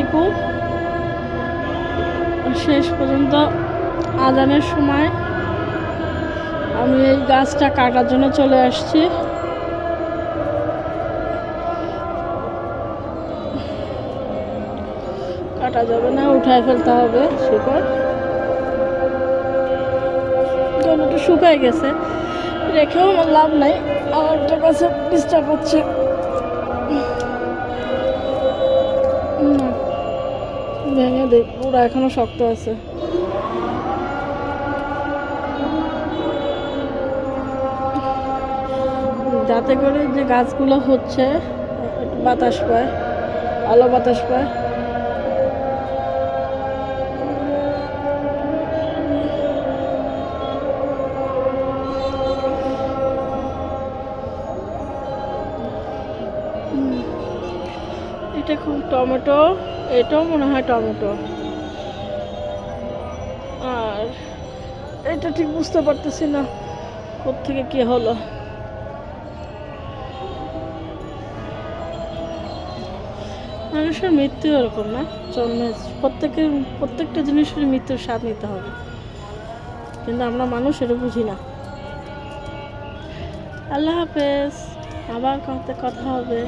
এতটুকু। শেষ পর্যন্ত আজানের সময় আমি এই গাছটা কাটার জন্য চলে আসছি। কাটা যাবে না, উঠায় ফেলতে হবে শিকড়। একটু শুকায় গেছে, রেখেও আমার লাভ নাই, আর একটা গাছে ডিস্টার্ব হচ্ছে। ভেঙে দেখ, পুরা এখনো শক্ত আছে। যাতে করে যে গাছগুলো হচ্ছে একটু বাতাস পায়, আলো বাতাস পায়। এটা খুব টমেটো, এটাও মনে হয় টমেটো, আর এটা ঠিক বুঝতে পারতেছি না কোত্থেকে কি হলো। মানুষের মৃত্যু এরকম না, জন্মে প্রত্যেকটা জিনিসের মৃত্যুর স্বাদ নিতে হবে, কিন্তু আমরা মানুষ এটা বুঝি না। আল্লাহ হাফেজ, আবার কথা হবে।